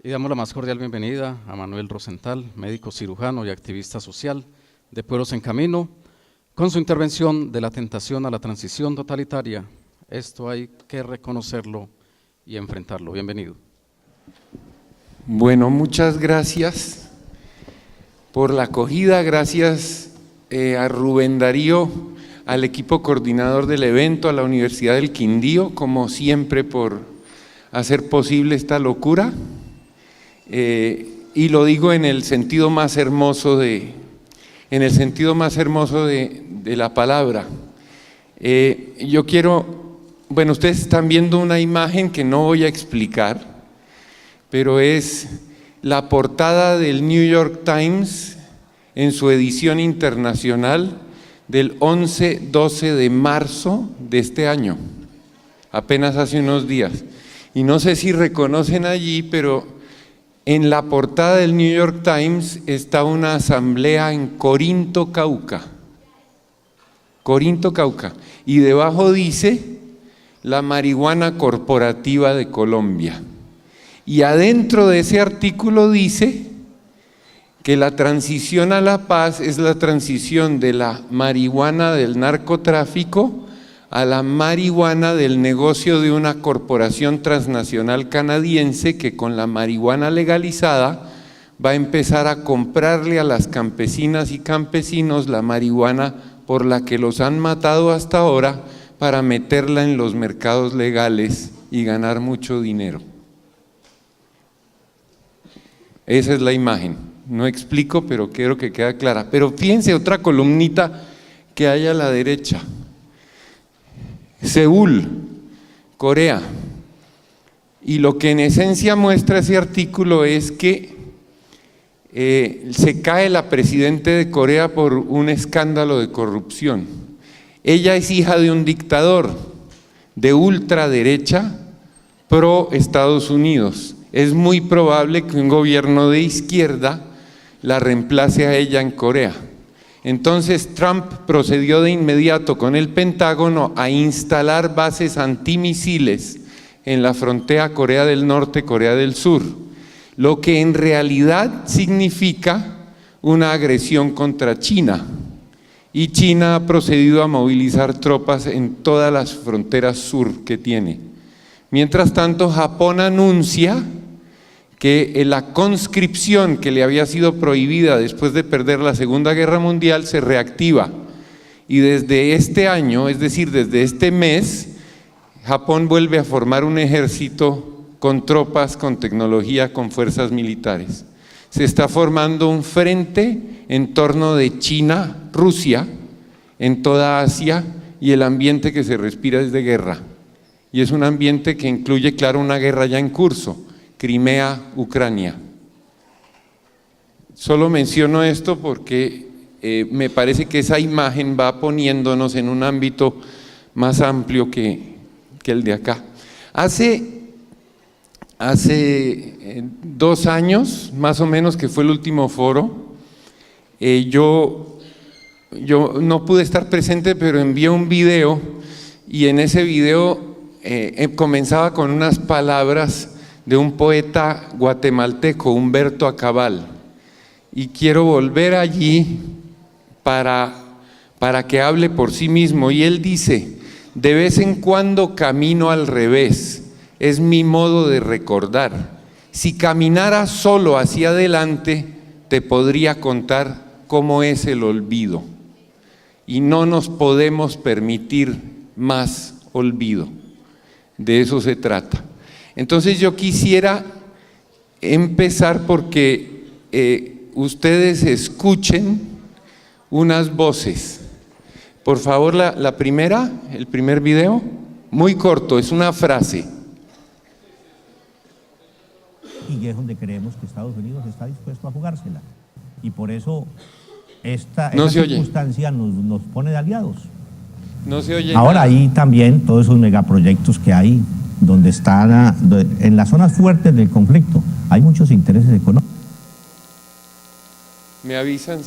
Y damos la más cordial bienvenida a Manuel Rosenthal, médico cirujano y activista social de Pueblos en Camino, con su intervención de la tentación a la transición totalitaria. Esto hay que reconocerlo y enfrentarlo. Bienvenido. Bueno, muchas gracias por la acogida, gracias a Rubén Darío, al equipo coordinador del evento, a la Universidad del Quindío, como siempre por hacer posible esta locura. Y lo digo en el sentido más hermoso de la palabra. Yo quiero, bueno, ustedes están viendo una imagen que no voy a explicar, pero es la portada del New York Times en su edición internacional del 11-12 de marzo de este año, apenas hace unos días. Y no sé si reconocen allí, pero en la portada del New York Times está una asamblea en Corinto, Cauca. Corinto, Cauca. Y debajo dice la marihuana corporativa de Colombia. Y adentro de ese artículo dice que la transición a la paz es la transición de la marihuana del narcotráfico a la marihuana del negocio de una corporación transnacional canadiense que con la marihuana legalizada va a empezar a comprarle a las campesinas y campesinos la marihuana por la que los han matado hasta ahora para meterla en los mercados legales y ganar mucho dinero. Esa es la imagen, no explico, pero quiero que quede clara. Pero fíjense otra columnita que hay a la derecha. Seúl, Corea, y lo que en esencia muestra ese artículo es que se cae la presidenta de Corea por un escándalo de corrupción. Ella es hija de un dictador de ultraderecha pro Estados Unidos. Es muy probable que un gobierno de izquierda la reemplace a ella en Corea. Entonces Trump procedió de inmediato con el Pentágono a instalar bases antimisiles en la frontera Corea del Norte, Corea del Sur, lo que en realidad significa una agresión contra China. Y China ha procedido a movilizar tropas en todas las fronteras sur que tiene. Mientras tanto, Japón anuncia que la conscripción que le había sido prohibida después de perder la Segunda Guerra Mundial se reactiva. Y desde este año, es decir, desde este mes, Japón vuelve a formar un ejército con tropas, con tecnología, con fuerzas militares. Se está formando un frente en torno de China, Rusia, en toda Asia, y el ambiente que se respira es de guerra. Y es un ambiente que incluye, claro, una guerra ya en curso. Crimea, Ucrania. Solo menciono esto porque me parece que esa imagen va poniéndonos en un ámbito más amplio que el de acá. Hace 2 años, más o menos, que fue el último foro, yo no pude estar presente, pero envié un video y en ese video comenzaba con unas palabras de un poeta guatemalteco, Humberto Acabal, y quiero volver allí para que hable por sí mismo. Y él dice: de vez en cuando camino al revés, es mi modo de recordar. Si caminara solo hacia adelante, te podría contar cómo es el olvido. Y no nos podemos permitir más olvido. De eso se trata. Entonces yo quisiera empezar porque ustedes escuchen unas voces. Por favor, la primera, el primer video, muy corto, es una frase. Y es donde creemos que Estados Unidos está dispuesto a jugársela. Y por eso esta circunstancia nos pone de aliados. No se oye. Ahora ahí también todos esos megaproyectos que hay, donde están en las zonas fuertes del conflicto, hay muchos intereses económicos. Me avisan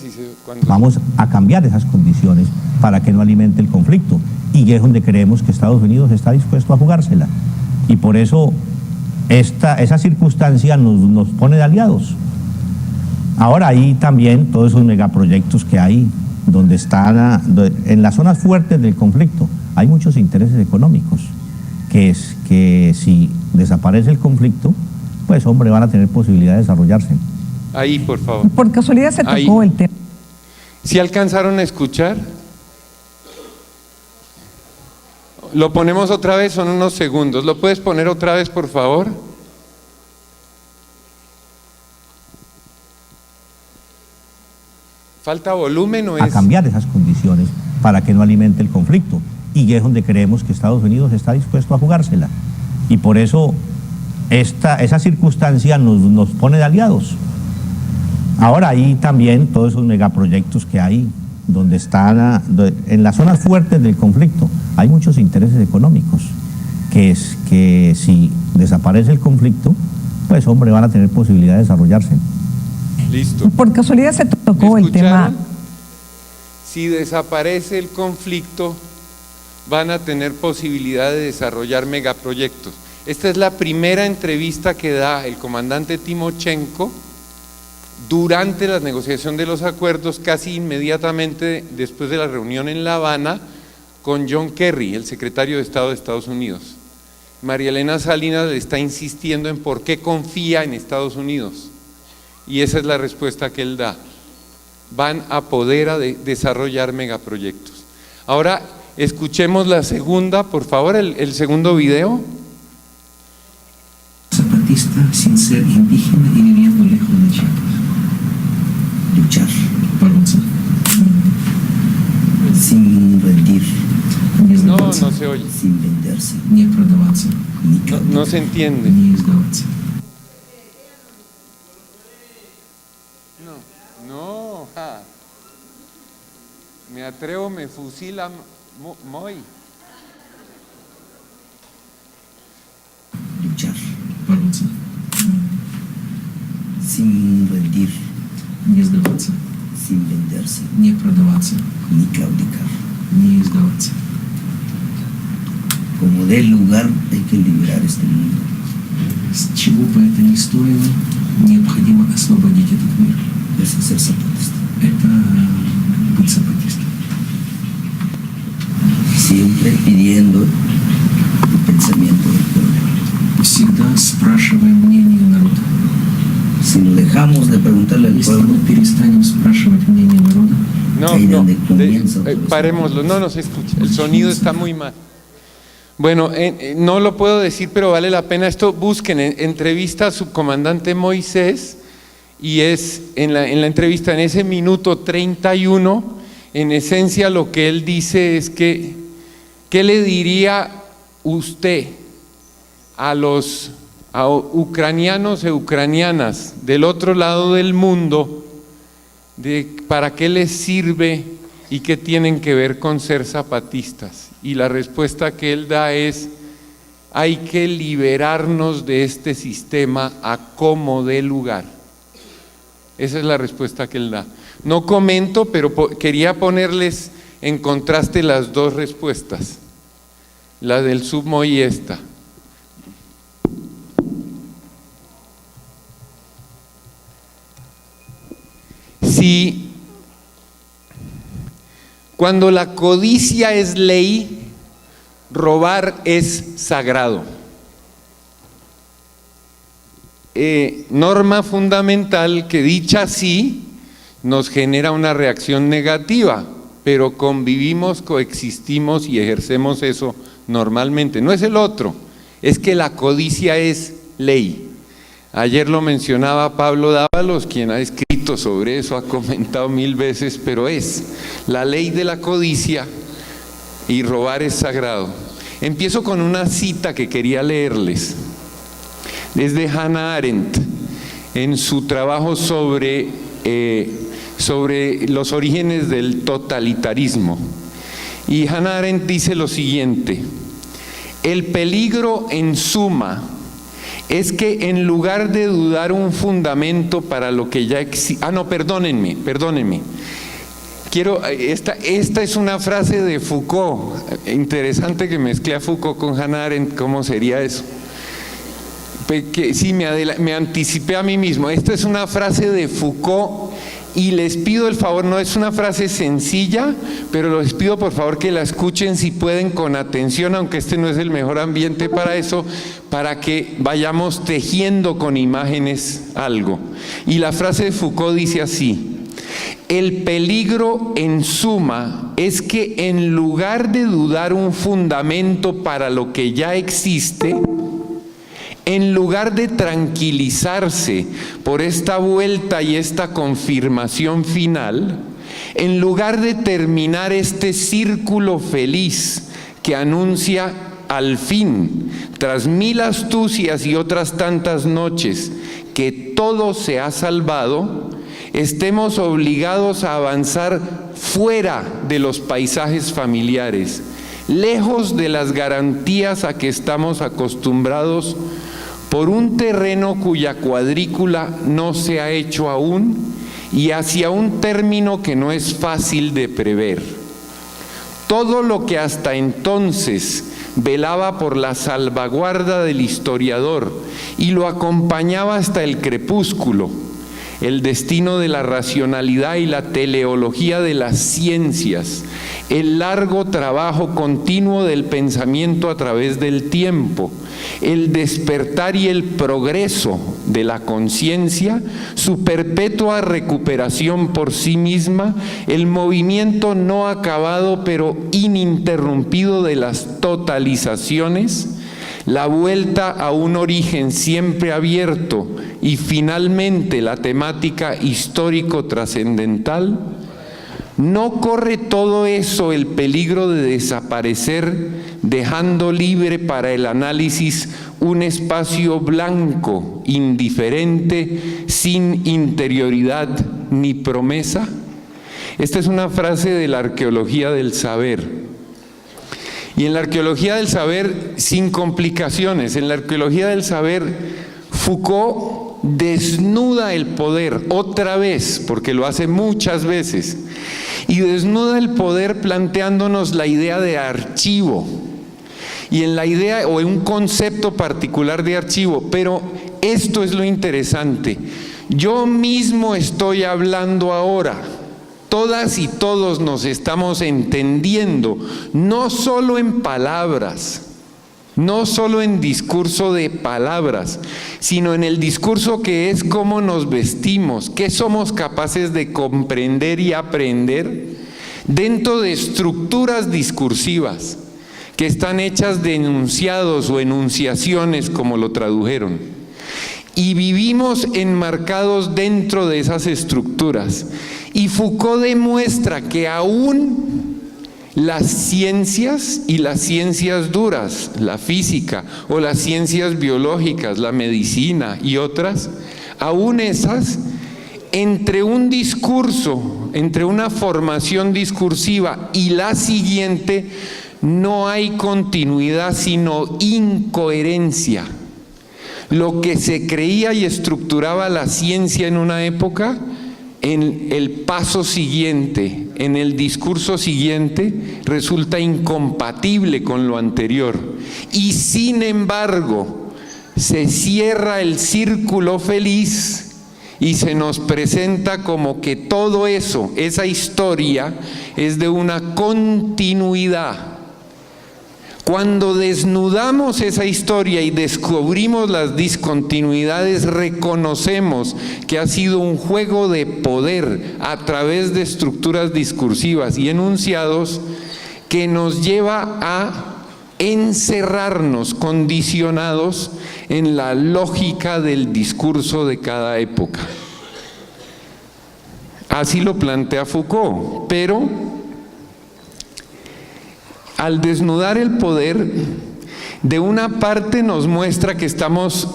cuando... Vamos a cambiar esas condiciones para que no alimente el conflicto. Y es donde creemos que Estados Unidos está dispuesto a jugársela. Y por eso esa circunstancia nos pone de aliados. Ahora ahí también todos esos megaproyectos que hay, donde están en las zonas fuertes del conflicto, hay muchos intereses económicos, que si desaparece el conflicto, pues hombre, van a tener posibilidad de desarrollarse. Ahí, por favor. Por casualidad se tocó el tema. ¿Sí alcanzaron a escuchar? Lo ponemos otra vez, son unos segundos. ¿Lo puedes poner otra vez, por favor? ¿Falta volumen o es...? A cambiar esas condiciones para que no alimente el conflicto. Y es donde creemos que Estados Unidos está dispuesto a jugársela. Y por eso esa circunstancia nos pone de aliados. Ahora ahí también todos esos megaproyectos que hay, donde están en las zonas fuertes del conflicto, hay muchos intereses económicos, que si desaparece el conflicto, pues hombre, van a tener posibilidad de desarrollarse. Listo. Por casualidad se tocó el tema. Si desaparece el conflicto, van a tener posibilidad de desarrollar megaproyectos. Esta es la primera entrevista que da el comandante Timochenko durante la negociación de los acuerdos, casi inmediatamente después de la reunión en La Habana con John Kerry, el secretario de Estado de Estados Unidos. María Elena Salinas le está insistiendo en por qué confía en Estados Unidos. Y esa es la respuesta que él da. Van a poder desarrollar megaproyectos. Ahora escuchemos la segunda, por favor, el segundo video. Zapatista sin ser indígena y viviendo lejos de Chiapas. Luchar por sin rendir. No se oye. Sin venderse. Ni продаваться. No se entiende. Ni сдаваться. No, ja. Me atrevo, me fusila muy. Luchar, бороться. Sin rendir. Не сдаваться. Sin venderse. Не продаваться. Ni claudicar. Ni сдаваться. Como dé lugar, hay que liberar este mundo. С чего бы это ни стоило, необходимо освободить этот мир. Es ser zapatista. Это быть zapatista. Siempre pidiendo el pensamiento del pueblo. Всегда спрашивая мнение народа. Si nos dejamos de preguntarle al pueblo, если мы перестанем спрашивать мнение народа, parémoslo, no nos escucha, el sonido está muy mal. Bueno, no lo puedo decir, pero vale la pena esto. Busquen entrevista a subcomandante Moisés, y es en la entrevista, en ese minuto 31, en esencia lo que él dice es que ¿qué le diría usted a los ucranianos e ucranianas del otro lado del mundo, de para qué les sirve y qué tienen que ver con ser zapatistas? Y la respuesta que él da es: hay que liberarnos de este sistema a como dé lugar. Esa es la respuesta que él da. No comento, pero quería ponerles en contraste las dos respuestas, la del Submo y esta. Si cuando la codicia es ley, robar es sagrado. Norma fundamental que dicha así nos genera una reacción negativa, pero convivimos, coexistimos y ejercemos eso normalmente. No es el otro, es que la codicia es ley. Ayer lo mencionaba Pablo Dávalos, quien ha escrito sobre eso, ha comentado 1000 veces, pero es la ley de la codicia y robar es sagrado. Empiezo con una cita que quería leerles. Es de Hannah Arendt, en su trabajo sobre los orígenes del totalitarismo. Y Hannah Arendt dice lo siguiente: el peligro en suma es que en lugar de dudar un fundamento para lo que ya existe… perdónenme. Esta es una frase de Foucault. Interesante que mezclé a Foucault con Hannah Arendt. ¿Cómo sería eso? Sí, me anticipé a mí mismo. Esta es una frase de Foucault y les pido el favor, no es una frase sencilla, pero les pido por favor que la escuchen si pueden con atención, aunque este no es el mejor ambiente para eso, para que vayamos tejiendo con imágenes algo. Y la frase de Foucault dice así: el peligro en suma es que en lugar de dudar un fundamento para lo que ya existe, en lugar de tranquilizarse por esta vuelta y esta confirmación final, en lugar de terminar este círculo feliz que anuncia al fin, tras 1000 astucias y otras tantas noches, que todo se ha salvado, estemos obligados a avanzar fuera de los paisajes familiares, lejos de las garantías a que estamos acostumbrados, por un terreno cuya cuadrícula no se ha hecho aún y hacia un término que no es fácil de prever. Todo lo que hasta entonces velaba por la salvaguarda del historiador y lo acompañaba hasta el crepúsculo, el destino de la racionalidad y la teleología de las ciencias, el largo trabajo continuo del pensamiento a través del tiempo, el despertar y el progreso de la conciencia, su perpetua recuperación por sí misma, el movimiento no acabado pero ininterrumpido de las totalizaciones, la vuelta a un origen siempre abierto y finalmente la temática histórico-trascendental. ¿No corre todo eso el peligro de desaparecer, dejando libre para el análisis un espacio blanco, indiferente, sin interioridad ni promesa? Esta es una frase de la arqueología del saber. Y en la arqueología del saber, sin complicaciones, en la arqueología del saber, Foucault desnuda el poder otra vez, porque lo hace muchas veces, y desnuda el poder planteándonos la idea de archivo, y en la idea o en un concepto particular de archivo. Pero esto es lo interesante: yo mismo estoy hablando ahora, todas y todos nos estamos entendiendo, no solo en palabras, no solo en discurso de palabras, sino en el discurso que es cómo nos vestimos, qué somos capaces de comprender y aprender dentro de estructuras discursivas que están hechas de enunciados o enunciaciones, como lo tradujeron. Y vivimos enmarcados dentro de esas estructuras. Y Foucault demuestra que aún las ciencias y las ciencias duras, la física o las ciencias biológicas, la medicina y otras, aún esas, entre un discurso, entre una formación discursiva y la siguiente, no hay continuidad sino incoherencia. Lo que se creía y estructuraba la ciencia en una época, en el paso siguiente, en el discurso siguiente, resulta incompatible con lo anterior. Y sin embargo, se cierra el círculo feliz y se nos presenta como que todo eso, esa historia, es de una continuidad. Cuando desnudamos esa historia y descubrimos las discontinuidades, reconocemos que ha sido un juego de poder a través de estructuras discursivas y enunciados que nos lleva a encerrarnos condicionados en la lógica del discurso de cada época. Así lo plantea Foucault, pero al desnudar el poder, de una parte nos muestra que estamos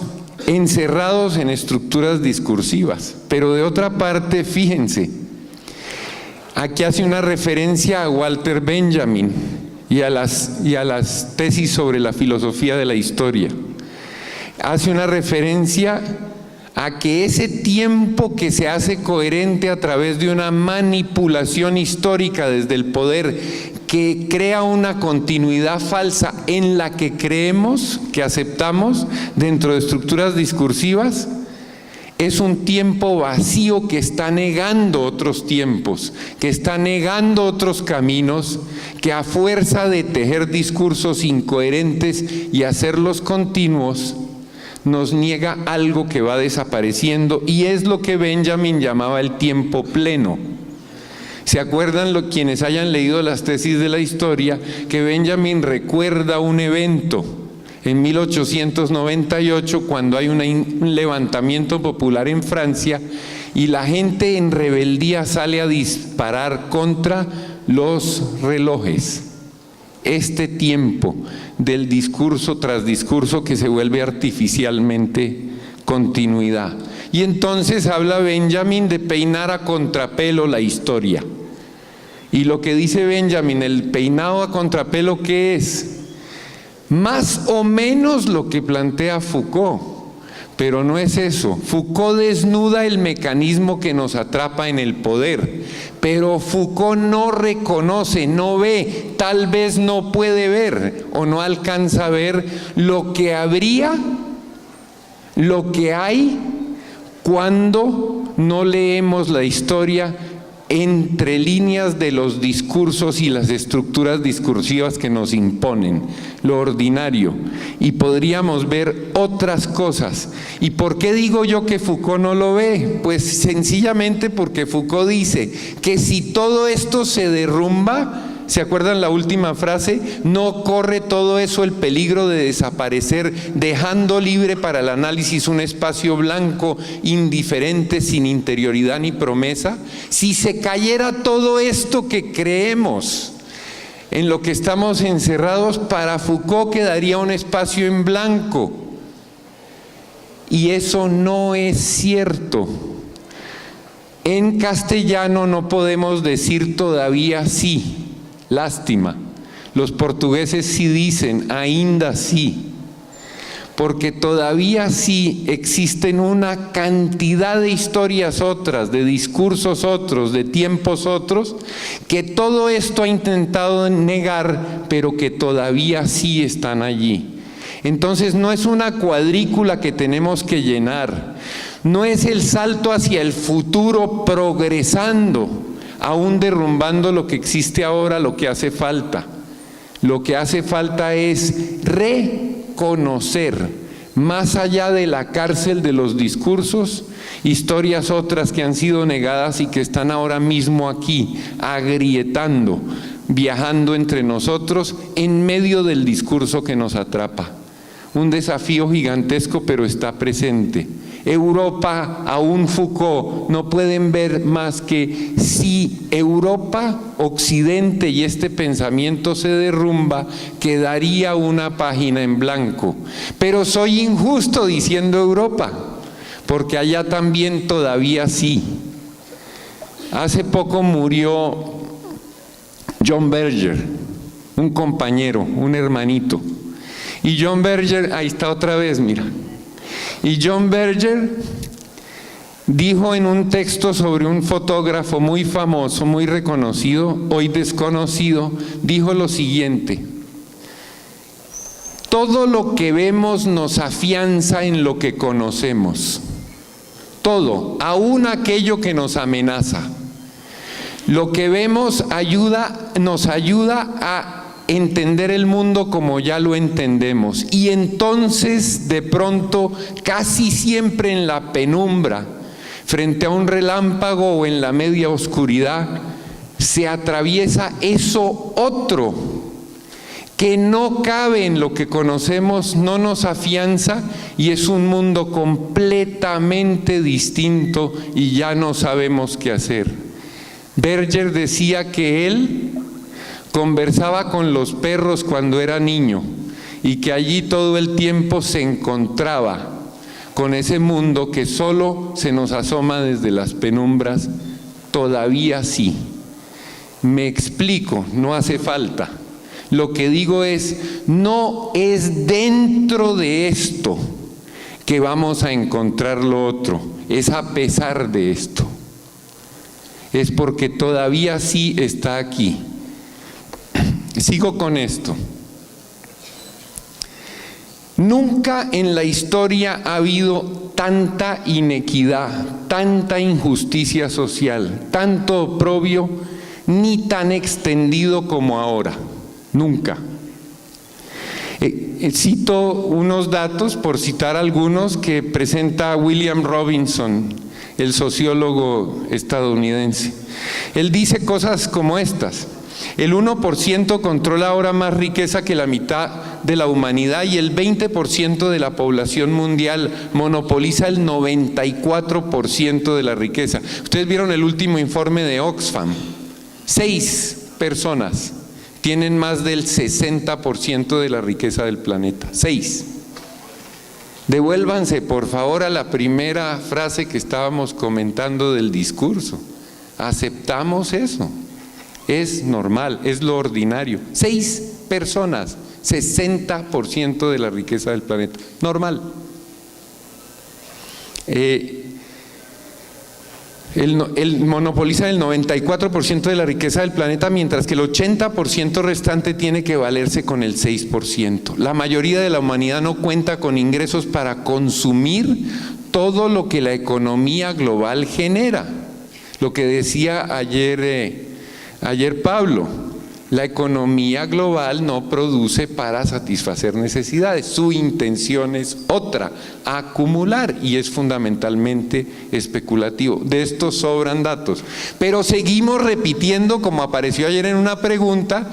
encerrados en estructuras discursivas, pero de otra parte, fíjense, aquí hace una referencia a Walter Benjamin y a las tesis sobre la filosofía de la historia. Hace una referencia a que ese tiempo que se hace coherente a través de una manipulación histórica desde el poder, que crea una continuidad falsa en la que creemos, que aceptamos dentro de estructuras discursivas, es un tiempo vacío que está negando otros tiempos, que está negando otros caminos, que a fuerza de tejer discursos incoherentes y hacerlos continuos, nos niega algo que va desapareciendo, y es lo que Benjamin llamaba el tiempo pleno. ¿Se acuerdan quienes hayan leído las tesis de la historia, que Benjamin recuerda un evento en 1898 cuando hay un levantamiento popular en Francia y la gente en rebeldía sale a disparar contra los relojes? Este tiempo del discurso tras discurso que se vuelve artificialmente continuidad. Y entonces habla Benjamin de peinar a contrapelo la historia. Y lo que dice Benjamin, el peinado a contrapelo, ¿qué es? Más o menos lo que plantea Foucault, pero no es eso. Foucault desnuda el mecanismo que nos atrapa en el poder, pero Foucault no reconoce, no ve, tal vez no puede ver o no alcanza a ver lo que habría, lo que hay cuando no leemos la historia entre líneas de los discursos y las estructuras discursivas que nos imponen, lo ordinario, y podríamos ver otras cosas. ¿Y por qué digo yo que Foucault no lo ve? Pues sencillamente porque Foucault dice que si todo esto se derrumba, ¿se acuerdan la última frase? No corre todo eso el peligro de desaparecer, dejando libre para el análisis un espacio blanco, indiferente, sin interioridad ni promesa. Si se cayera todo esto que creemos, en lo que estamos encerrados, para Foucault quedaría un espacio en blanco. Y eso no es cierto. En castellano no podemos decir todavía sí. Lástima, los portugueses sí dicen ainda sí, porque todavía sí existen una cantidad de historias otras, de discursos otros, de tiempos otros, que todo esto ha intentado negar, pero que todavía sí están allí. Entonces no es una cuadrícula que tenemos que llenar, no es el salto hacia el futuro progresando, aún derrumbando lo que existe ahora. Lo que hace falta. Lo que hace falta es reconocer, más allá de la cárcel de los discursos, historias otras que han sido negadas y que están ahora mismo aquí, agrietando, viajando entre nosotros en medio del discurso que nos atrapa. Un desafío gigantesco, pero está presente. Europa, aún Foucault, no pueden ver más que si Europa, Occidente y este pensamiento se derrumba, quedaría una página en blanco. Pero soy injusto diciendo Europa, porque allá también todavía sí. Hace poco murió John Berger, un compañero, un hermanito. Y John Berger, ahí está otra vez, mira. Y John Berger dijo en un texto sobre un fotógrafo muy famoso, muy reconocido, hoy desconocido, dijo lo siguiente: todo lo que vemos nos afianza en lo que conocemos. Todo, aún aquello que nos amenaza. Lo que vemos nos ayuda a entender el mundo como ya lo entendemos, y entonces de pronto, casi siempre en la penumbra, frente a un relámpago o en la media oscuridad, se atraviesa eso otro que no cabe en lo que conocemos, no nos afianza, y es un mundo completamente distinto y ya no sabemos qué hacer. Berger decía que él conversaba con los perros cuando era niño y que allí todo el tiempo se encontraba con ese mundo que solo se nos asoma desde las penumbras. Todavía sí. Me explico, no hace falta. Lo que digo es, no es dentro de esto que vamos a encontrar lo otro, es a pesar de esto. Es porque todavía sí está aquí. Sigo con esto. Nunca en la historia ha habido tanta inequidad, tanta injusticia social, tanto oprobio, ni tan extendido como ahora. Nunca. Cito unos datos, por citar algunos, que presenta William Robinson, el sociólogo estadounidense. Él dice cosas como estas: el 1% controla ahora más riqueza que la mitad de la humanidad y el 20% de la población mundial monopoliza el 94% de la riqueza. Ustedes vieron el último informe de Oxfam. 6 personas tienen más del 60% de la riqueza del planeta. 6. Devuélvanse, por favor, a la primera frase que estábamos comentando del discurso. Aceptamos eso. Es normal, es lo ordinario. 6 personas, 60% de la riqueza del planeta. Normal. Él monopoliza el 94% de la riqueza del planeta, mientras que el 80% restante tiene que valerse con el 6%. La mayoría de la humanidad no cuenta con ingresos para consumir todo lo que la economía global genera. Lo que decía ayer Pablo, la economía global no produce para satisfacer necesidades, su intención es otra, acumular, y es fundamentalmente especulativo. De esto sobran datos, pero seguimos repitiendo, como apareció ayer en una pregunta,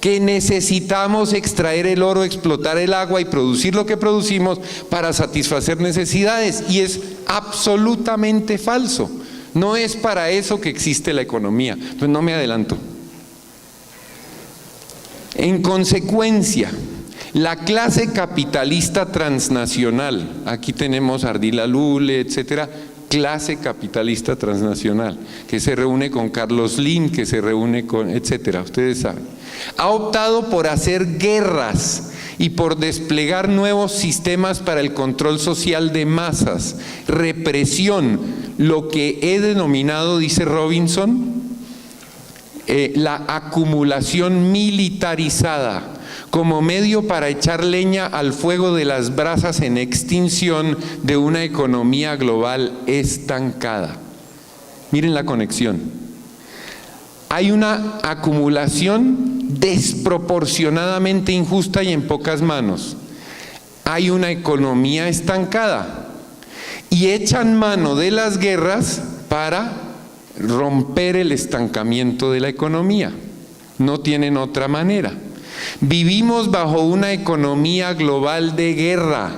que necesitamos extraer el oro, explotar el agua y producir lo que producimos para satisfacer necesidades, y es absolutamente falso. No es para eso que existe la economía. Pues no me adelanto. En consecuencia, la clase capitalista transnacional, aquí tenemos Ardila Lule, etcétera, clase capitalista transnacional, que se reúne con Carlos Slim, que se reúne con, etcétera, ustedes saben, ha optado por hacer guerras y por desplegar nuevos sistemas para el control social de masas, represión, lo que he denominado, dice Robinson, la acumulación militarizada como medio para echar leña al fuego de las brasas en extinción de una economía global estancada. Miren la conexión. Hay una acumulación desproporcionadamente injusta y en pocas manos. Hay una economía estancada y echan mano de las guerras para romper el estancamiento de la economía. No tienen otra manera. Vivimos bajo una economía global de guerra.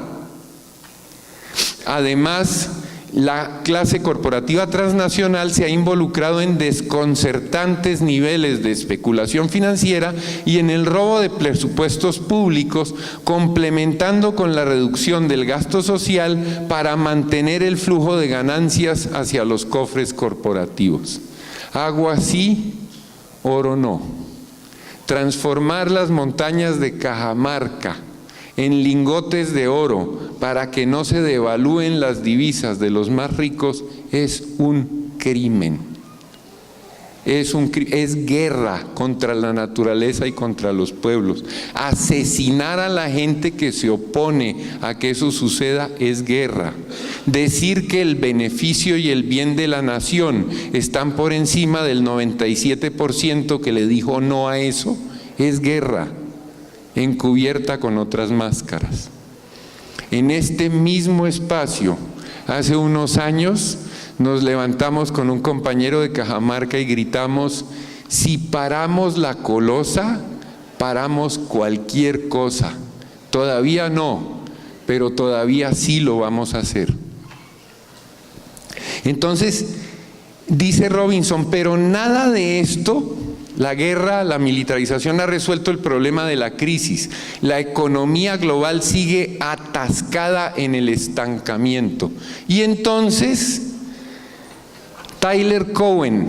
Además, la clase corporativa transnacional se ha involucrado en desconcertantes niveles de especulación financiera y en el robo de presupuestos públicos, complementando con la reducción del gasto social para mantener el flujo de ganancias hacia los cofres corporativos. Agua sí, oro no. Transformar las montañas de Cajamarca en lingotes de oro para que no se devalúen las divisas de los más ricos es un crimen. Es guerra contra la naturaleza y contra los pueblos. Asesinar a la gente que se opone a que eso suceda es guerra. Decir que el beneficio y el bien de la nación están por encima del 97% que le dijo no a eso es guerra, encubierta con otras máscaras. En este mismo espacio, hace unos años, nos levantamos con un compañero de Cajamarca y gritamos: si paramos la colosa, paramos cualquier cosa. Todavía no, pero todavía sí lo vamos a hacer. Entonces, dice Robinson, pero nada de esto, la guerra, la militarización, ha resuelto el problema de la crisis. La economía global sigue atascada en el estancamiento. Y entonces, Tyler Cowen,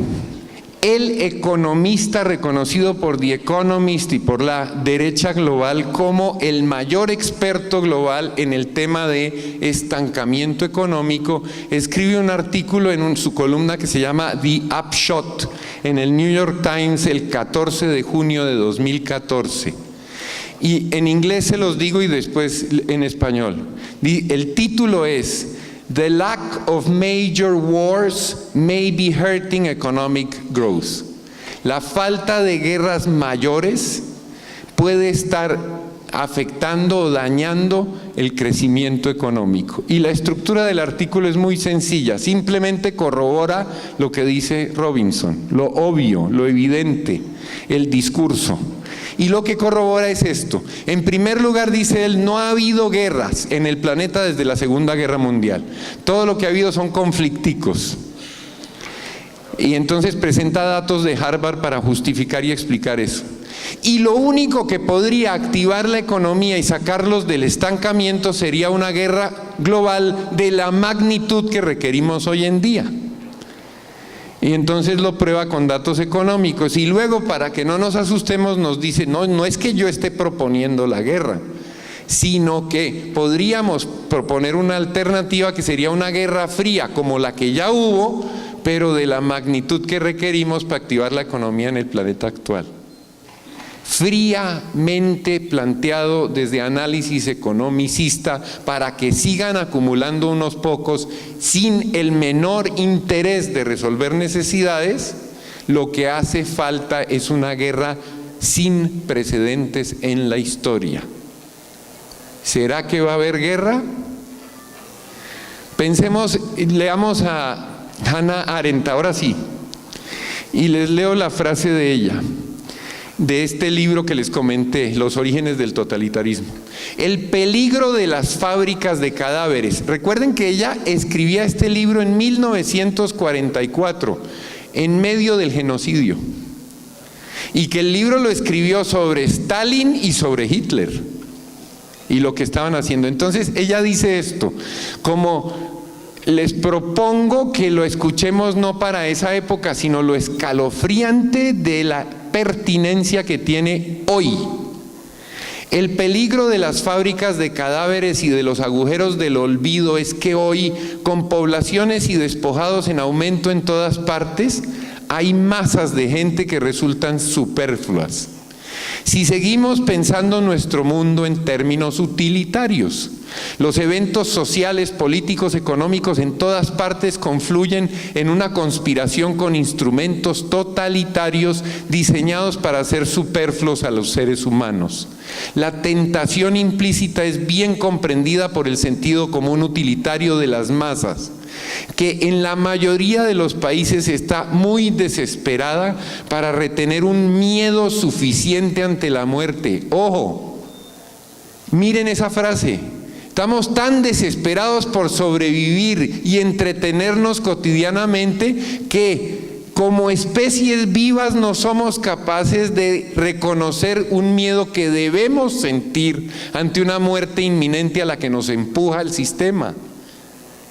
el economista reconocido por The Economist y por la derecha global como el mayor experto global en el tema de estancamiento económico, escribe un artículo en su columna que se llama The Upshot en el New York Times el 14 de junio de 2014. Y en inglés se los digo y después en español. El título es "The lack of major wars may be hurting economic growth". La falta de guerras mayores puede estar afectando o dañando el crecimiento económico. Y la estructura del artículo es muy sencilla, simplemente corrobora lo que dice Robinson, lo obvio, lo evidente, el discurso. Y lo que corrobora es esto. En primer lugar, dice él, no ha habido guerras en el planeta desde la Segunda Guerra Mundial. Todo lo que ha habido son conflicticos. Y entonces presenta datos de Harvard para justificar y explicar eso. Y lo único que podría activar la economía y sacarlos del estancamiento sería una guerra global de la magnitud que requerimos hoy en día. Y entonces lo prueba con datos económicos y luego, para que no nos asustemos, nos dice, no es que yo esté proponiendo la guerra, sino que podríamos proponer una alternativa que sería una guerra fría como la que ya hubo, pero de la magnitud que requerimos para activar la economía en el planeta actual. Fríamente planteado desde análisis economicista para que sigan acumulando unos pocos sin el menor interés de resolver necesidades. Lo que hace falta es una guerra sin precedentes en la historia. ¿Será que va a haber guerra? Pensemos, leamos a Hannah Arendt, ahora sí, y les leo la frase de ella, de este libro que les comenté, Los orígenes del totalitarismo. El peligro de las fábricas de cadáveres. Recuerden que ella escribía este libro en 1944, en medio del genocidio, y que el libro lo escribió sobre Stalin y sobre Hitler y lo que estaban haciendo. Entonces ella dice esto, como les propongo que lo escuchemos no para esa época, sino lo escalofriante de la pertinencia que tiene hoy. El peligro de las fábricas de cadáveres y de los agujeros del olvido es que hoy, con poblaciones y despojados en aumento en todas partes, hay masas de gente que resultan superfluas. Si seguimos pensando nuestro mundo en términos utilitarios, los eventos sociales, políticos, económicos en todas partes confluyen en una conspiración con instrumentos totalitarios diseñados para hacer superfluos a los seres humanos. La tentación implícita es bien comprendida por el sentido común utilitario de las masas, que en la mayoría de los países está muy desesperada para retener un miedo suficiente ante la muerte. Ojo, miren esa frase. Estamos tan desesperados por sobrevivir y entretenernos cotidianamente que como especies vivas no somos capaces de reconocer un miedo que debemos sentir ante una muerte inminente a la que nos empuja el sistema.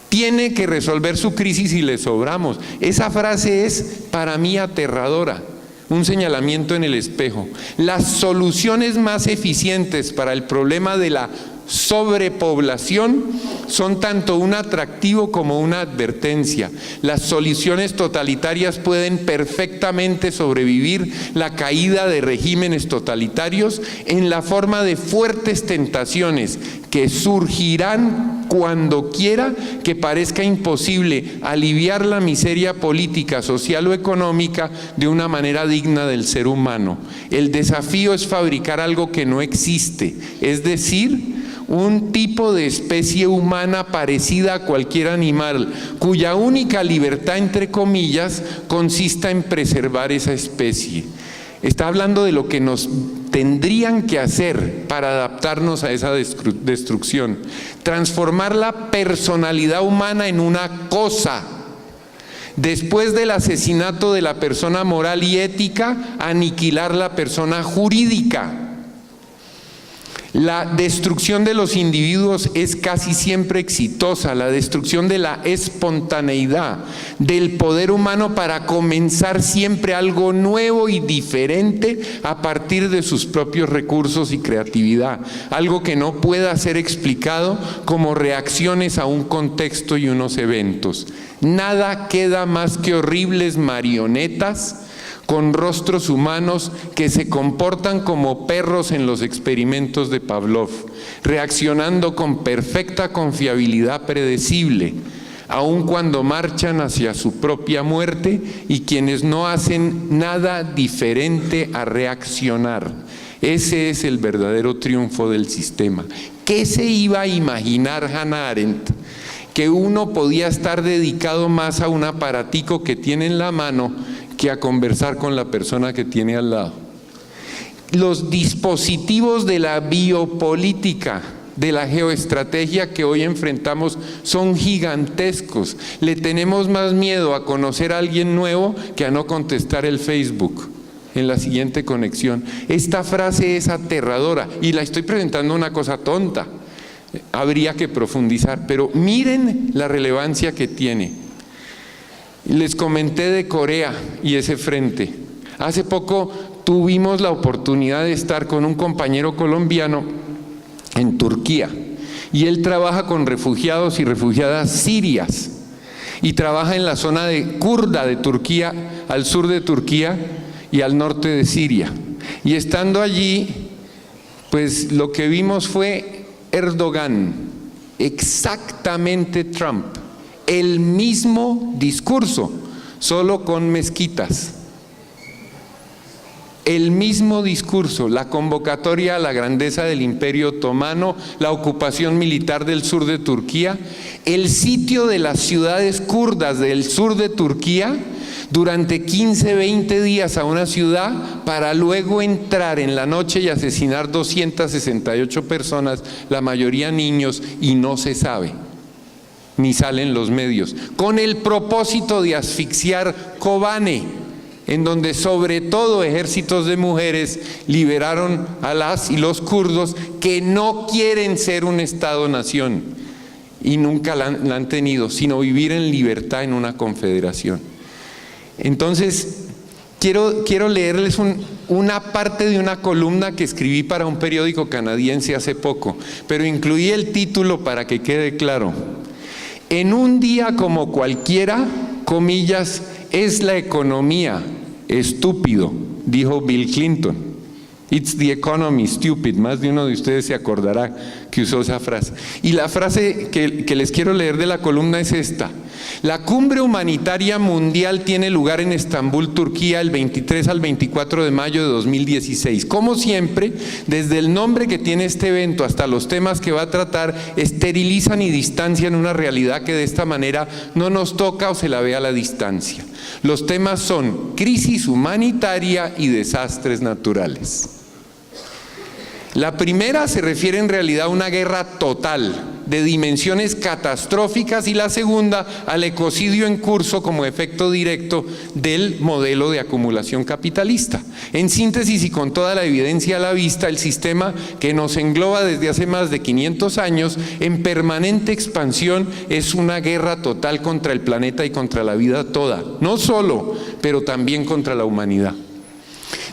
Tiene que resolver su crisis y le sobramos. Esa frase es para mí aterradora, un señalamiento en el espejo. Las soluciones más eficientes para el problema de la sobrepoblación son tanto un atractivo como una advertencia. Las soluciones totalitarias pueden perfectamente sobrevivir la caída de regímenes totalitarios en la forma de fuertes tentaciones que surgirán cuando quiera que parezca imposible aliviar la miseria política, social o económica de una manera digna del ser humano. El desafío es fabricar algo que no existe, es decir, un tipo de especie humana parecida a cualquier animal, cuya única libertad, entre comillas, consista en preservar esa especie. Está hablando de lo que nos tendrían que hacer para adaptarnos a esa destrucción. Transformar la personalidad humana en una cosa. Después del asesinato de la persona moral y ética, aniquilar la persona jurídica. La destrucción de los individuos es casi siempre exitosa, la destrucción de la espontaneidad, del poder humano para comenzar siempre algo nuevo y diferente a partir de sus propios recursos y creatividad, algo que no pueda ser explicado como reacciones a un contexto y unos eventos. Nada queda más que horribles marionetas con rostros humanos que se comportan como perros en los experimentos de Pavlov, reaccionando con perfecta confiabilidad predecible, aun cuando marchan hacia su propia muerte, y quienes no hacen nada diferente a reaccionar. Ese es el verdadero triunfo del sistema. ¿Qué se iba a imaginar Hannah Arendt? Que uno podía estar dedicado más a un aparatico que tiene en la mano que a conversar con la persona que tiene al lado. Los dispositivos de la biopolítica, de la geoestrategia que hoy enfrentamos son gigantescos. Le tenemos más miedo a conocer a alguien nuevo que a no contestar el Facebook en la siguiente conexión. Esta frase es aterradora y la estoy presentando una cosa tonta. Habría que profundizar, pero miren la relevancia que tiene. Les comenté de Corea y ese frente. Hace poco tuvimos la oportunidad de estar con un compañero colombiano en Turquía y él trabaja con refugiados y refugiadas sirias y trabaja en la zona de kurda de Turquía, al sur de Turquía y al norte de Siria. Y estando allí, pues lo que vimos fue Erdogan, exactamente Trump. El mismo discurso, solo con mezquitas. El mismo discurso, la convocatoria a la grandeza del Imperio Otomano, la ocupación militar del sur de Turquía, el sitio de las ciudades kurdas del sur de Turquía durante 15, 20 días a una ciudad para luego entrar en la noche y asesinar 268 personas, la mayoría niños, y no se sabe. Ni salen los medios, con el propósito de asfixiar Kobane, en donde sobre todo ejércitos de mujeres liberaron a las y los kurdos que no quieren ser un Estado-nación y nunca la han tenido, sino vivir en libertad en una confederación. Entonces, quiero leerles una parte de una columna que escribí para un periódico canadiense hace poco, pero incluí el título para que quede claro. En un día como cualquiera, comillas, es la economía, estúpido, dijo Bill Clinton. It's the economy, stupid. Más de uno de ustedes se acordará que usó esa frase. Y la frase que les quiero leer de la columna es esta. La cumbre humanitaria mundial tiene lugar en Estambul, Turquía, el 23 al 24 de mayo de 2016. Como siempre, desde el nombre que tiene este evento hasta los temas que va a tratar, esterilizan y distancian una realidad que de esta manera no nos toca o se la ve a la distancia. Los temas son crisis humanitaria y desastres naturales. La primera se refiere en realidad a una guerra total, de dimensiones catastróficas, y la segunda al ecocidio en curso como efecto directo del modelo de acumulación capitalista. En síntesis y con toda la evidencia a la vista, el sistema que nos engloba desde hace más de 500 años en permanente expansión es una guerra total contra el planeta y contra la vida toda, no solo, pero también contra la humanidad.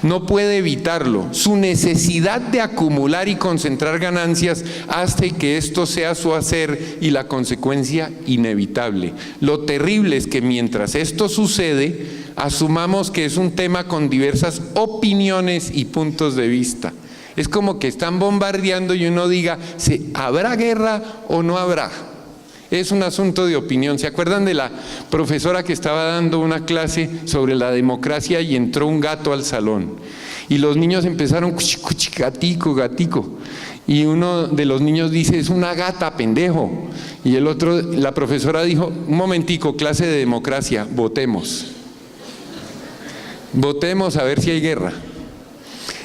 No puede evitarlo. Su necesidad de acumular y concentrar ganancias hace que esto sea su hacer y la consecuencia inevitable. Lo terrible es que mientras esto sucede, asumamos que es un tema con diversas opiniones y puntos de vista. Es como que están bombardeando y uno diga, ¿habrá guerra o no habrá? Es un asunto de opinión. ¿Se acuerdan de la profesora que estaba dando una clase sobre la democracia y entró un gato al salón? Y los niños empezaron, cuchi, cuchi, gatico, gatico. Y uno de los niños dice, es una gata, pendejo. Y el otro, la profesora dijo, un momentico, clase de democracia, votemos. Votemos a ver si hay guerra.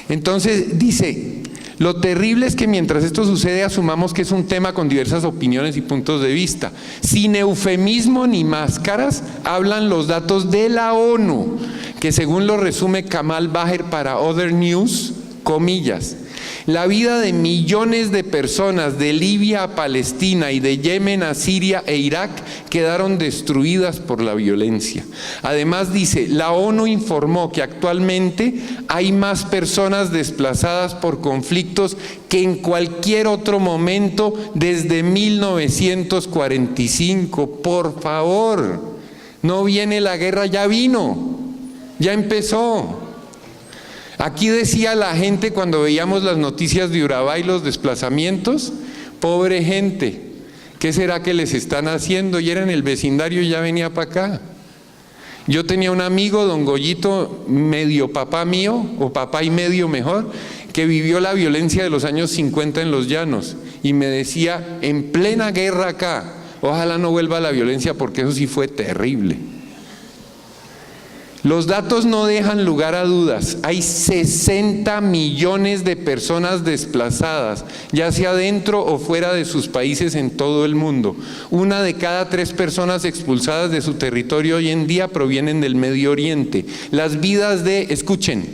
Entonces dice, lo terrible es que mientras esto sucede asumamos que es un tema con diversas opiniones y puntos de vista. Sin eufemismo ni máscaras, hablan los datos de la ONU, que según lo resume Kamal Baher para Other News, comillas, La vida de millones de personas de Libia a Palestina y de Yemen a Siria e Irak quedaron destruidas por la violencia. Además dice, la ONU informó que actualmente hay más personas desplazadas por conflictos que en cualquier otro momento desde 1945. Por favor, no viene la guerra, ya vino, ya empezó. Aquí decía la gente cuando veíamos las noticias de Urabá y los desplazamientos, pobre gente, ¿qué será que les están haciendo? Y era en el vecindario y ya venía para acá. Yo tenía un amigo, don Goyito, medio papá mío, o papá y medio mejor, que vivió la violencia de los años 50 en los llanos, y me decía, en plena guerra acá, ojalá no vuelva la violencia porque eso sí fue terrible. Los datos no dejan lugar a dudas. Hay 60 millones de personas desplazadas, ya sea dentro o fuera de sus países en todo el mundo. 1 de cada 3 personas expulsadas de su territorio hoy en día provienen del Medio Oriente. Las vidas de, escuchen,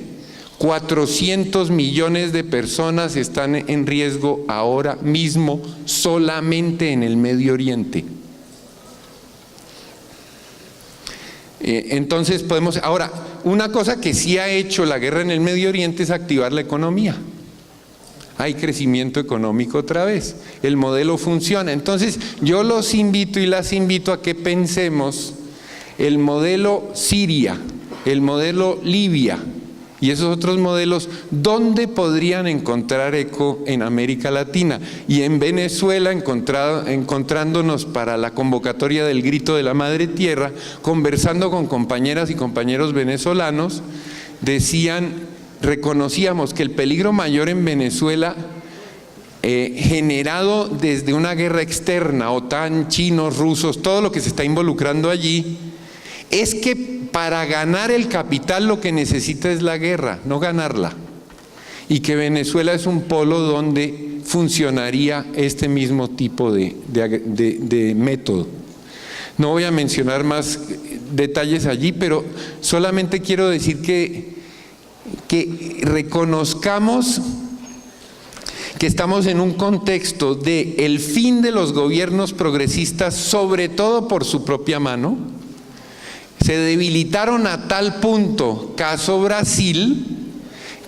400 millones de personas están en riesgo ahora mismo solamente en el Medio Oriente. Entonces podemos, ahora, una cosa que sí ha hecho la guerra en el Medio Oriente es activar la economía. Hay crecimiento económico otra vez, el modelo funciona. Entonces yo los invito y las invito a que pensemos el modelo Siria, el modelo Libia y esos otros modelos, ¿dónde podrían encontrar eco en América Latina? Y en Venezuela, encontrándonos para la convocatoria del Grito de la Madre Tierra, conversando con compañeras y compañeros venezolanos, decían, reconocíamos que el peligro mayor en Venezuela, generado desde una guerra externa, OTAN, chinos, rusos, todo lo que se está involucrando allí, es que para ganar el capital lo que necesita es la guerra, no ganarla. Y que Venezuela es un polo donde funcionaría este mismo tipo de método. No voy a mencionar más detalles allí, pero solamente quiero decir que reconozcamos que estamos en un contexto de el fin de los gobiernos progresistas, sobre todo por su propia mano. Se debilitaron a tal punto, caso Brasil,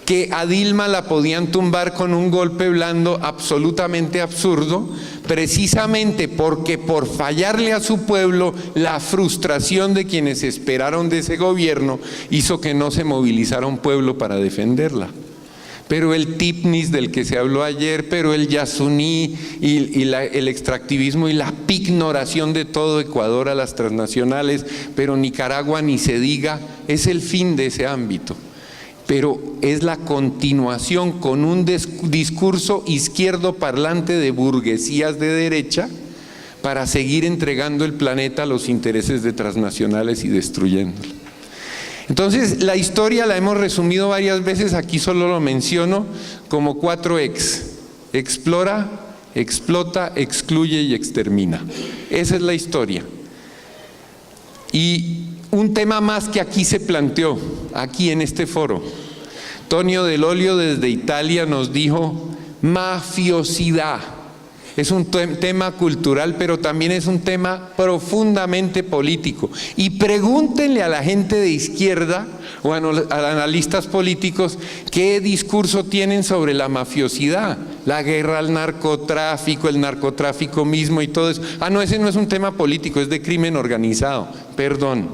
que a Dilma la podían tumbar con un golpe blando absolutamente absurdo, precisamente porque por fallarle a su pueblo, la frustración de quienes esperaron de ese gobierno hizo que no se movilizara un pueblo para defenderla. Pero el Tipnis del que se habló ayer, pero el Yasuní y el extractivismo y la pignoración de todo Ecuador a las transnacionales, pero Nicaragua ni se diga, es el fin de ese ámbito. Pero es la continuación con un discurso izquierdo parlante de burguesías de derecha para seguir entregando el planeta a los intereses de transnacionales y destruyéndolo. Entonces, la historia la hemos resumido varias veces, aquí solo lo menciono como 4X: explora, explota, excluye y extermina. Esa es la historia. Y un tema más que aquí se planteó, aquí en este foro. Tonio Del Olio desde Italia nos dijo mafiosidad. Es un tema cultural, pero también es un tema profundamente político. Y pregúntenle a la gente de izquierda o a los analistas políticos qué discurso tienen sobre la mafiosidad, la guerra al narcotráfico, el narcotráfico mismo y todo eso. Ah, no, ese no es un tema político, es de crimen organizado. Perdón.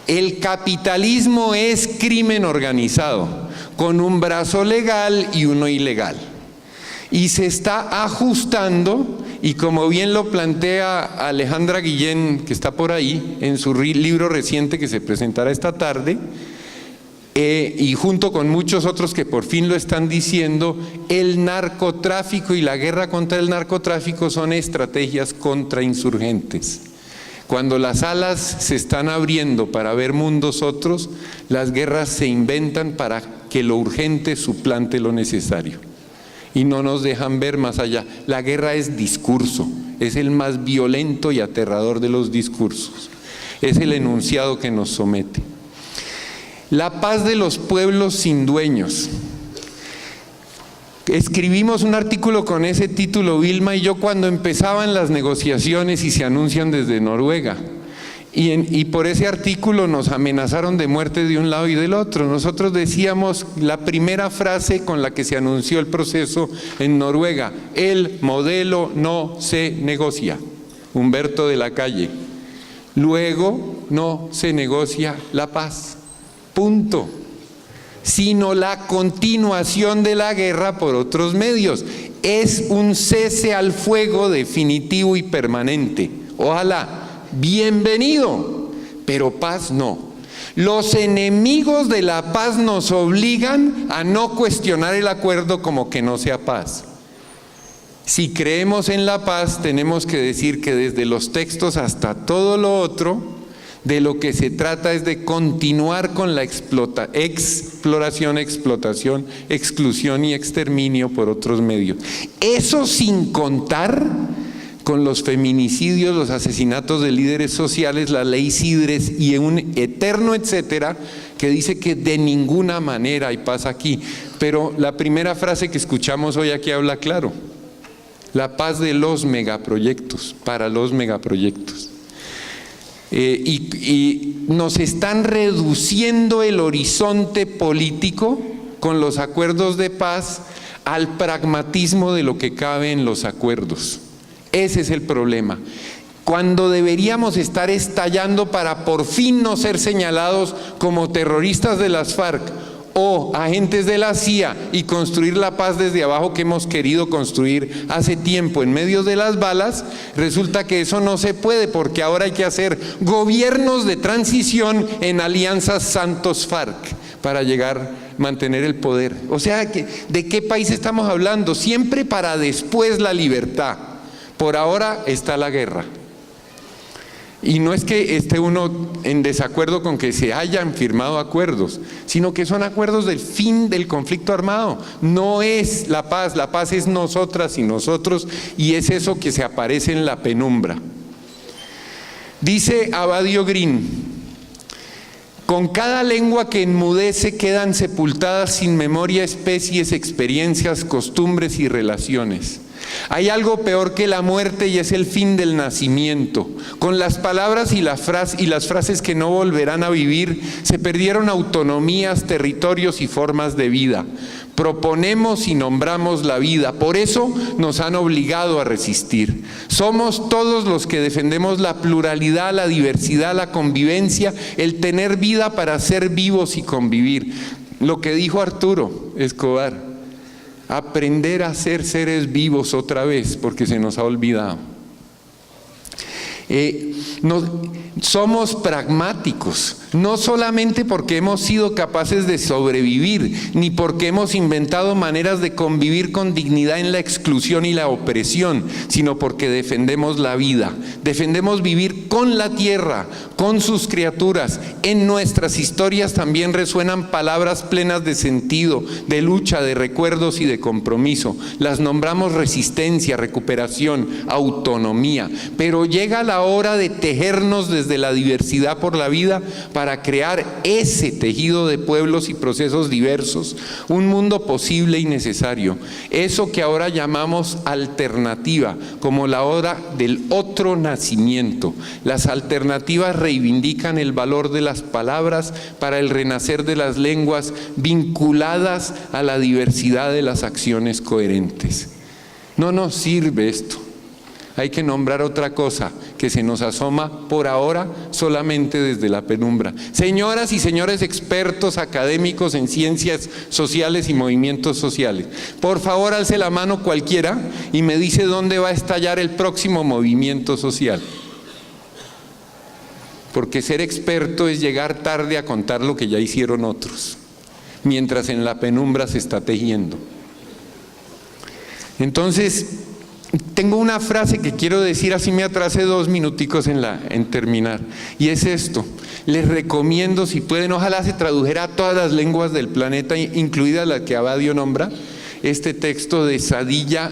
El capitalismo es crimen organizado, con un brazo legal y uno ilegal. Y se está ajustando, y como bien lo plantea Alejandra Guillén, que está por ahí, en su libro reciente que se presentará esta tarde, y junto con muchos otros que por fin lo están diciendo, el narcotráfico y la guerra contra el narcotráfico son estrategias contrainsurgentes. Cuando las alas se están abriendo para ver mundos otros, las guerras se inventan para que lo urgente suplante lo necesario. Y no nos dejan ver más allá. La guerra es discurso, es el más violento y aterrador de los discursos. Es el enunciado que nos somete. La paz de los pueblos sin dueños. Escribimos un artículo con ese título, Vilma y yo, cuando empezaban las negociaciones y se anuncian desde Noruega. Y por ese artículo nos amenazaron de muerte de un lado y del otro. Nosotros decíamos la primera frase con la que se anunció el proceso en Noruega: el modelo no se negocia. Humberto de la Calle. Luego, no se negocia la paz. Punto. Sino la continuación de la guerra por otros medios. Es un cese al fuego definitivo y permanente. Ojalá, bienvenido, pero paz no. Los enemigos de la paz nos obligan a no cuestionar el acuerdo como que no sea paz. Si creemos en la paz, tenemos que decir que desde los textos hasta todo lo otro, de lo que se trata es de continuar con la exploración, explotación, exclusión y exterminio por otros medios. Eso sin contar con los feminicidios, los asesinatos de líderes sociales, la ley Sidres y un eterno etcétera que dice que de ninguna manera hay paz aquí. Pero la primera frase que escuchamos hoy aquí habla claro: la paz de los megaproyectos, para los megaproyectos. Y nos están reduciendo el horizonte político con los acuerdos de paz al pragmatismo de lo que cabe en los acuerdos. Ese es el problema. Cuando deberíamos estar estallando para por fin no ser señalados como terroristas de las FARC o agentes de la CIA y construir la paz desde abajo que hemos querido construir hace tiempo en medio de las balas, resulta que eso no se puede, porque ahora hay que hacer gobiernos de transición en alianzas Santos-FARC para mantener el poder. O sea, ¿de qué país estamos hablando? Siempre para después la libertad. Por ahora está la guerra. Y no es que esté uno en desacuerdo con que se hayan firmado acuerdos, sino que son acuerdos del fin del conflicto armado. No es la paz es nosotras y nosotros, y es eso que se aparece en la penumbra. Dice Abadio Green: con cada lengua que enmudece quedan sepultadas sin memoria especies, experiencias, costumbres y relaciones. Hay algo peor que la muerte y es el fin del nacimiento. Con las palabras y las frases que no volverán a vivir, se perdieron autonomías, territorios y formas de vida. Proponemos y nombramos la vida, por eso nos han obligado a resistir. Somos todos los que defendemos la pluralidad, la diversidad, la convivencia, el tener vida para ser vivos y convivir. Lo que dijo Arturo Escobar: aprender a ser seres vivos otra vez, porque se nos ha olvidado. Somos pragmáticos, no solamente porque hemos sido capaces de sobrevivir, ni porque hemos inventado maneras de convivir con dignidad en la exclusión y la opresión, sino porque defendemos la vida, defendemos vivir con la tierra, con sus criaturas. En nuestras historias también resuenan palabras plenas de sentido, de lucha, de recuerdos y de compromiso. Las nombramos resistencia, recuperación, autonomía, pero llega la hora de tejernos desde la diversidad por la vida para crear ese tejido de pueblos y procesos diversos, un mundo posible y necesario. Eso que ahora llamamos alternativa, como la hora del otro nacimiento. Las alternativas reivindican el valor de las palabras para el renacer de las lenguas vinculadas a la diversidad de las acciones coherentes. No nos sirve esto. Hay que nombrar otra cosa que se nos asoma por ahora solamente desde la penumbra. Señoras y señores expertos académicos en ciencias sociales y movimientos sociales, por favor alce la mano cualquiera y me dice dónde va a estallar el próximo movimiento social. Porque ser experto es llegar tarde a contar lo que ya hicieron otros, mientras en la penumbra se está tejiendo. Entonces, tengo una frase que quiero decir, así me atrasé 2 minuticos en terminar, y es esto: les recomiendo, si pueden, ojalá se tradujera a todas las lenguas del planeta, incluida la que Abadio nombra, este texto de Sadiya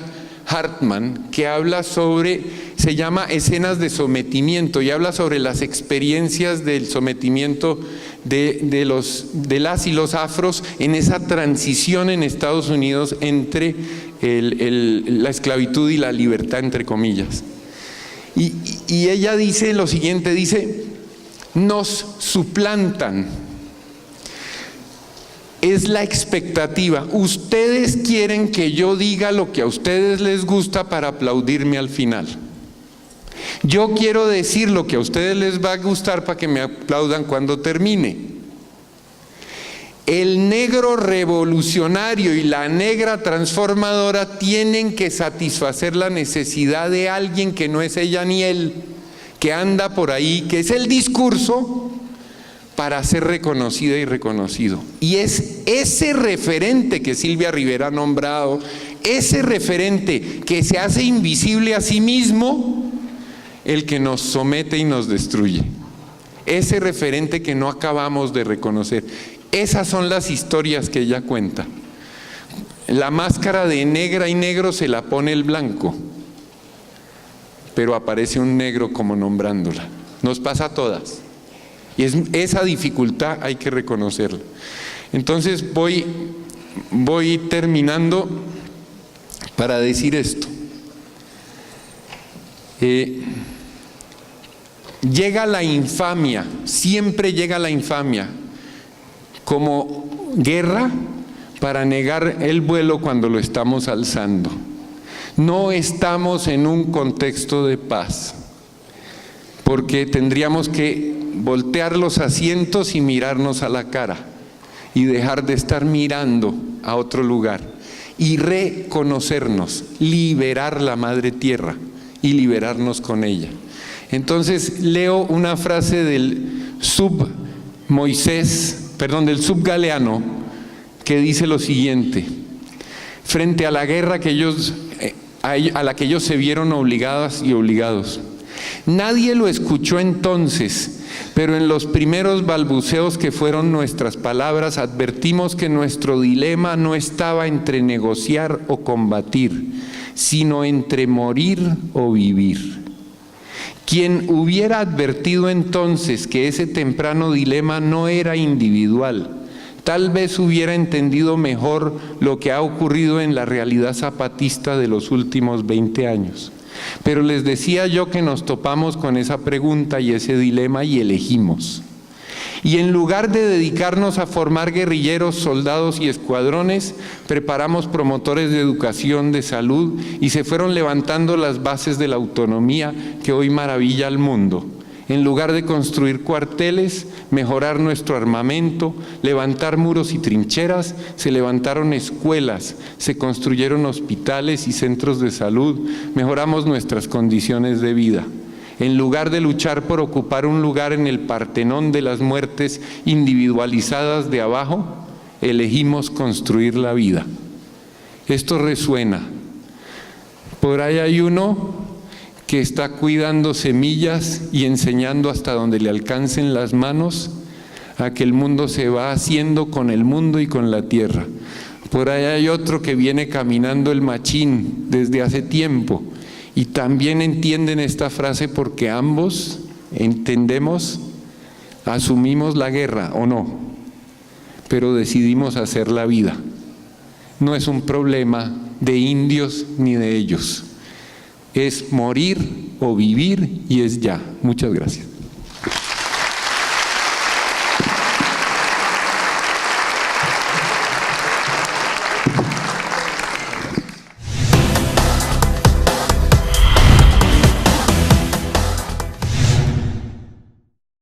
Hartman, que habla sobre, se llama Escenas de sometimiento, y habla sobre las experiencias del sometimiento de las y los afros en esa transición en Estados Unidos entre la esclavitud y la libertad, entre comillas. Y ella dice lo siguiente, dice: nos suplantan. Es la expectativa. Ustedes quieren que yo diga lo que a ustedes les gusta para aplaudirme al final. Yo quiero decir lo que a ustedes les va a gustar para que me aplaudan cuando termine. El negro revolucionario y la negra transformadora tienen que satisfacer la necesidad de alguien que no es ella ni él, que anda por ahí, que es el discurso, para ser reconocida y reconocido. Y es ese referente que Silvia Rivera ha nombrado, ese referente que se hace invisible a sí mismo, el que nos somete y nos destruye. Ese referente que no acabamos de reconocer. Esas son las historias que ella cuenta. La máscara de negra y negro se la pone el blanco, pero aparece un negro como nombrándola. Nos pasa a todas. Y esa dificultad hay que reconocerla. Entonces voy terminando para decir esto. Llega la infamia, siempre llega la infamia, como guerra para negar el vuelo cuando lo estamos alzando. No estamos en un contexto de paz, porque tendríamos que voltear los asientos y mirarnos a la cara y dejar de estar mirando a otro lugar y reconocernos, liberar la madre tierra y liberarnos con ella. Entonces leo una frase del del subgaleano, que dice lo siguiente: frente a la guerra a la que ellos se vieron obligadas y obligados. Nadie lo escuchó entonces, pero en los primeros balbuceos que fueron nuestras palabras, advertimos que nuestro dilema no estaba entre negociar o combatir, sino entre morir o vivir. Quien hubiera advertido entonces que ese temprano dilema no era individual, tal vez hubiera entendido mejor lo que ha ocurrido en la realidad zapatista de los últimos 20 años. Pero les decía yo que nos topamos con esa pregunta y ese dilema y elegimos. Y en lugar de dedicarnos a formar guerrilleros, soldados y escuadrones, preparamos promotores de educación, de salud, y se fueron levantando las bases de la autonomía que hoy maravilla al mundo. En lugar de construir cuarteles, mejorar nuestro armamento, levantar muros y trincheras, se levantaron escuelas, se construyeron hospitales y centros de salud, mejoramos nuestras condiciones de vida. En lugar de luchar por ocupar un lugar en el Partenón de las muertes individualizadas de abajo, elegimos construir la vida. Esto resuena. Por ahí hay uno que está cuidando semillas y enseñando hasta donde le alcancen las manos a que el mundo se va haciendo con el mundo y con la tierra. Por ahí hay otro que viene caminando el machín desde hace tiempo y también entienden esta frase porque ambos entendemos, asumimos la guerra o no, pero decidimos hacer la vida. No es un problema de indios ni de ellos. Es morir o vivir y es ya. Muchas gracias.